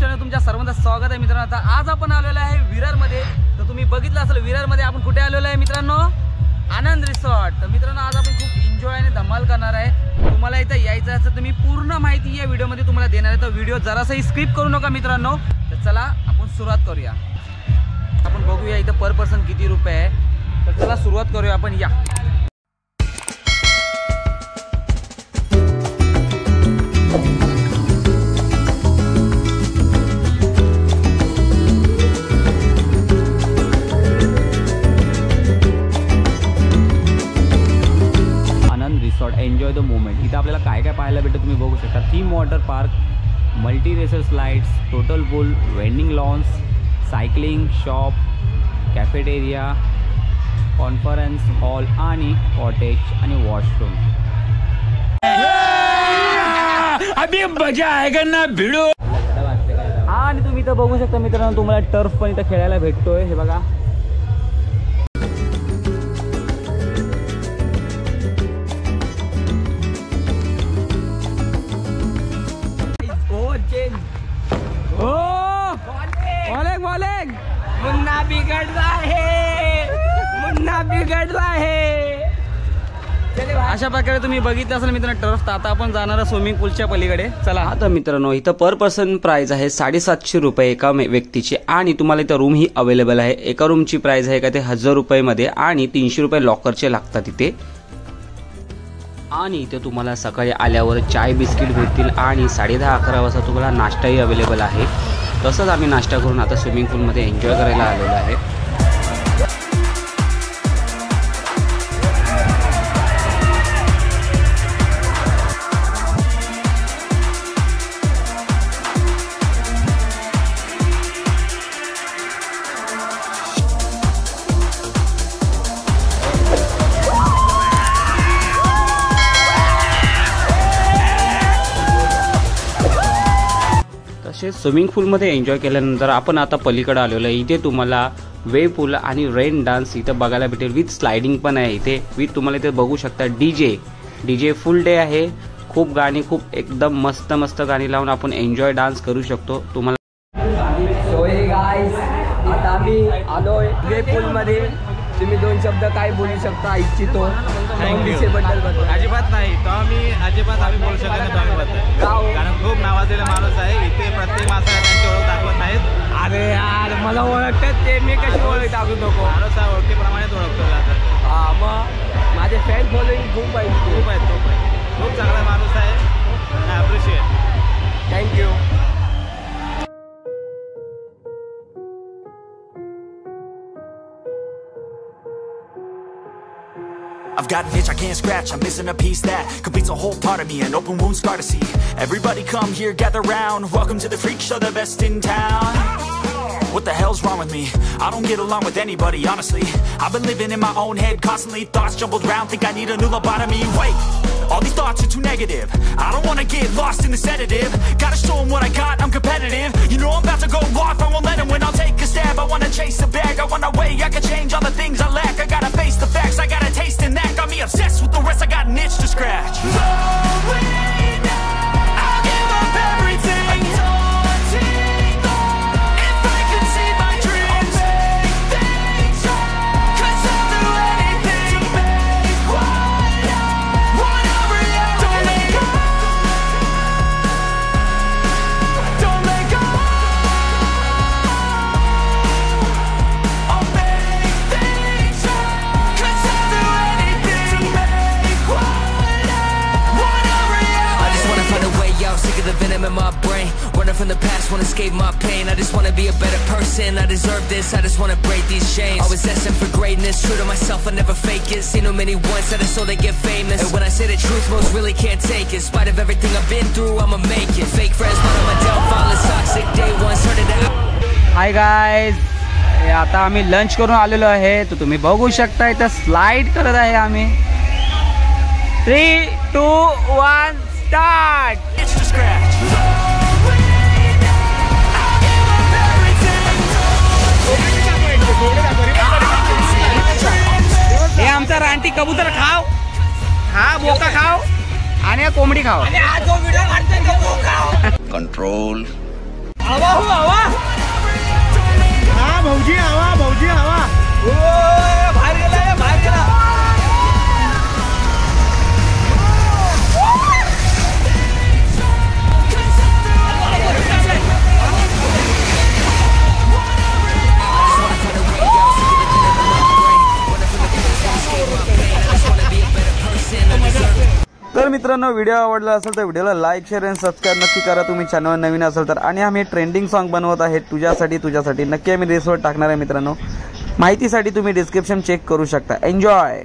Channel तुमच्या सर्वांचं स्वागत आहे मित्रांनो। आता आज आपण आलेलो आहे विरारमध्ये। तर तुम्ही बघितलं असेल विरारमध्ये आपण कुठे आलेलो आहे मित्रांनो, आनंद रिसॉर्ट। तर मित्रांनो आज आपण खूप एन्जॉय आणि धमाल करणार आहे। तुम्हाला इथे यायचं असेल तर मी पूर्ण माहिती या व्हिडिओमध्ये तुम्हाला देणार आहे। तर व्हिडिओ जरासाही स्किप करू नका मित्रांनो। तर चला आपण सुरुवात करूया। आपण बघूया इथे पर पर्सन किती रुपये आहे। तर चला सुरुवात करूया आपण। या एन्जॉय द मोमेंट। इथं आपल्याला काय काय पाहायला भेटतं तुम्ही बघू शकता। Theme water park, multi racer slides, total pool, wedding lawns, cycling shop, cafeteria, conference hall आणि कॉटेज आणि वॉशरूम। अभी मजा आएगा ना भिडो। आणि तुम्ही इथं बघू शकता मित्रांनो, तुम्हाला टर्फ पण इथं खेळायला भेटतोय। हे बघा मुन्ना बिघडला आहे, मुन्ना बिघडला आहे। अशा प्रकारे तुम्ही बघितलं असेल मित्रांनो टर्फ। आता आपण जाणार स्विमिंग पूलच्या पलीकडे। चला आता मित्रांनो इथं पर पर्सन प्राइस आहे 750 रुपये एका व्यक्तीची। आणि तुम्हाला इथं रूम ही अवेलेबल आहे। एका रूमची प्राइस आहे का ते 1000 रुपये मध्ये आणि 300 रुपये लॉकरचे लागतात इथे। आणि इथे तुम्हाला सकाळी आल्यावर चाय बिस्किट भेटतील आणि 10:30-11 वाजता तुम्हाला नाश्ताही अवेलेबल आहे। तसंच आम्ही नाश्ता करून आता स्विमिंग पूलमध्ये एन्जॉय करायला आलेलो आहे। स्विमिंग पूलमध्ये एन्जॉय केल्यानंतर आपण आता पलीकडे आलेलो आहे। इथे तुम्हाला वेव पूल आणि रेन डान्स इथं बघायला भेटेल। विथ स्लाइडिंग पण आहे इथे। विथ तुम्हाला इथे बघू शकता डीजे फुल डे आहे। खूप गाणी, खूप एकदम मस्त मस्त गाणी लावून आपण एन्जॉय डान्स करू शकतो। तुम्हाला सो हे गाइस आता आम्ही आलोय वेव पूल मध्ये। तुम्ही दोन शब्द काय बोलू शकता इच्छितो बद्दल? अजिबात नाही तो आम्ही बोलू शकत नाही टॉमीबद्दल, कारण खूप नावाजलेला माणूस आहे इथे। प्रत्येक माणसाला त्यांची ओळख दाखवत नाहीत। अरे यार मला ओळखतात ते, मी कशी ओळख दाखवू नको? माणूस हा ओळखीप्रमाणेच ओळखतो जातं। हा मग माझे फॅन फॉलोईंग खूप आहे। खूप चांगला माणूस आहे। I appreciate. Thank you. I've got an itch I can't scratch, I'm missing a piece that completes a whole part of me, an open wound scar to see. Everybody come here, gather round, welcome to the freak show, the best in town. What the hell's wrong with me? I don't get along with anybody, honestly. I've been living in my own head constantly, thoughts jumbled round, think I need a new lobotomy. Wait, all these thoughts are too negative. I don't wanna get lost in the sedative. Gotta show them what I got, I'm competitive. You know I'm about to go off, I won't let them win. I'll take a stab, I wanna chase a bag, I wanna weigh, I can change all the things I lack. I gotta face the facts, I got a taste in that. Got me obsessed with the rest, I got an itch to scratch. I'll give up everything. The venom in my brain, running from the past, wanna escape my pain. I just wanna be a better person, I deserve this, I just wanna break these chains. Always asking for greatness, true to myself, I never fake it. Seen too many once that is so they get famous. And when I say the truth, most really can't take it. In spite of everything I've been through, I'ma make it. Fake friends, but on my downfall is toxic. Day one, started out. Hi guys, आता आम्ही lunch करून आलेलो आहे। तर तुम्ही बघू शकता इथं स्लाइड करत आहे आम्ही। 3, 2, 1 स्टार्ट। हे आमचा रानटी कबूतर खाव, हा बोका खाव आणि कोंबडी खाव। कंट्रोल भाऊजी हवा बाहेर गेला बाहेर गेला. तर मित्रांनो व्हिडिओ आवडला असेल तर व्हिडिओला लाईक शेअर आणि सबस्क्राईब नक्की करा तुम्ही चॅनल नवीन असेल तर. आणि आम्ही ट्रेंडिंग सॉन्ग बनवत आहे तुझ्यासाठी नक्की आम्ही रेसवर टाकणार आहे मित्रांनो. माहितीसाठी तुम्ही डिस्क्रिप्शन चेक करू शकता. एन्जॉय.